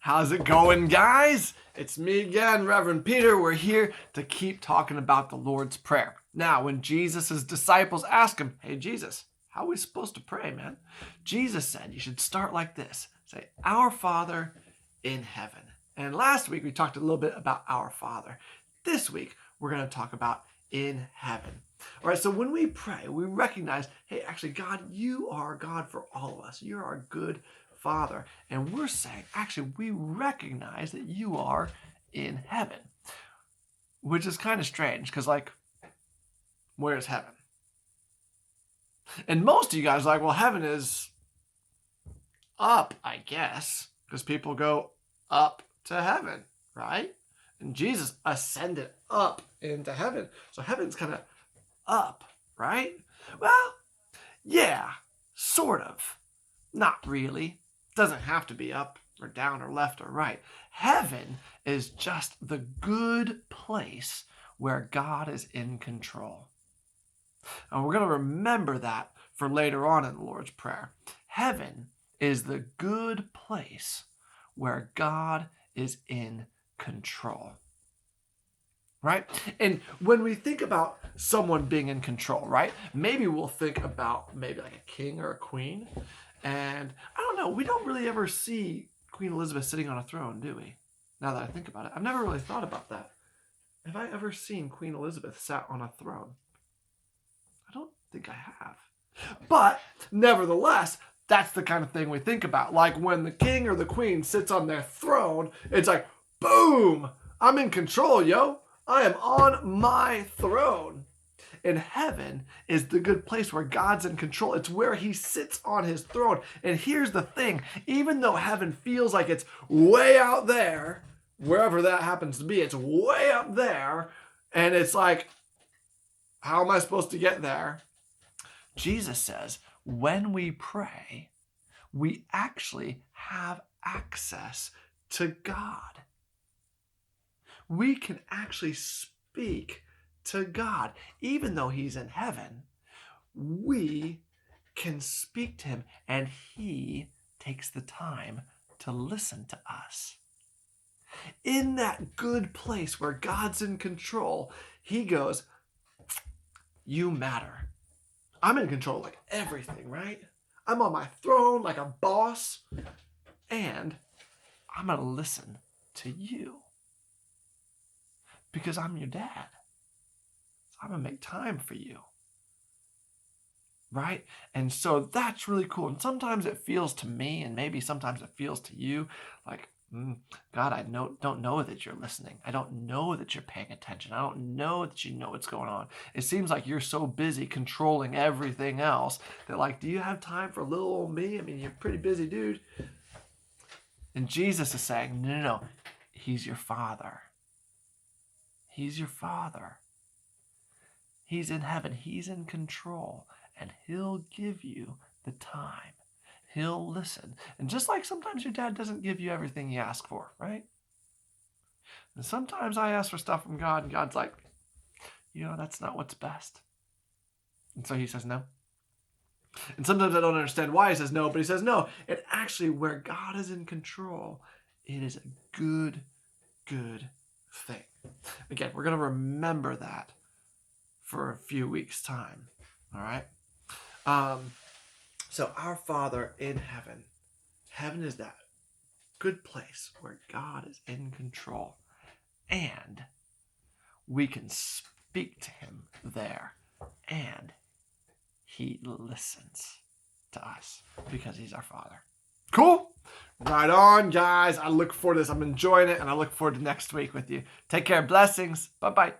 How's it going, guys? It's me again, Reverend Peter. We're here to keep talking about the Lord's Prayer. Now, when Jesus' disciples ask him, hey, Jesus, how are we supposed to pray, man? Jesus said you should start like this. Say, Our Father in heaven. And last week, we talked a little bit about our Father. This week, we're going to talk about in heaven. All right, so when we pray, we recognize, hey, actually, God, you are God for all of us. You're our good Father. And we're saying, actually, we recognize that you are in heaven, which is kind of strange because, like, where's heaven? And most of you guys are like, well, heaven is up, I guess, because people go up to heaven, right? And Jesus ascended up into heaven. So heaven's kind of up, right? Well, yeah, sort of. Not really. Doesn't have to be up or down or left or right. Heaven is just the good place where God is in control. And we're going to remember that for later on in the Lord's Prayer. Heaven is the good place where God is in control. Right? And when we think about someone being in control, right? Maybe we'll think about maybe like a king or a queen. And I don't know, we don't really ever see Queen Elizabeth sitting on a throne, do we? Now that I think about it. I've never really thought about that. Have I ever seen Queen Elizabeth sat on a throne? I don't think I have. But nevertheless, that's the kind of thing we think about. Like when the king or the queen sits on their throne, it's like, boom, I'm in control, yo. I am on my throne. And heaven is the good place where God's in control. It's where he sits on his throne. And here's the thing, even though heaven feels like it's way out there, wherever that happens to be, it's way up there, and it's like, how am I supposed to get there? Jesus says, when we pray, we actually have access to God. We can actually speak to God. Even though he's in heaven, we can speak to him, and he takes the time to listen to us. In that good place where God's in control, he goes, you matter. I'm in control of like everything, right? I'm on my throne like a boss, and I'm going to listen to you because I'm your dad. I'm going to make time for you. Right? And so that's really cool. And sometimes it feels to me, and maybe sometimes it feels to you, like, God, I don't know that you're listening. I don't know that you're paying attention. I don't know that you know what's going on. It seems like you're so busy controlling everything else that, like, do you have time for little old me? I mean, you're a pretty busy dude. And Jesus is saying, no. He's your Father. He's your Father. He's in heaven. He's in control. And he'll give you the time. He'll listen. And just like sometimes your dad doesn't give you everything you ask for, right? And sometimes I ask for stuff from God, and God's like, that's not what's best. And so he says no. And sometimes I don't understand why he says no, but he says no. And actually, where God is in control, it is a good thing. Again, we're going to remember that for a few weeks' time. All right? So our Father in heaven. Heaven is that good place where God is in control. And we can speak to him there. And he listens to us because he's our Father. Cool? Right on, guys. I look forward to this. I'm enjoying it, and I look forward to next week with you. Take care. Blessings. Bye-bye.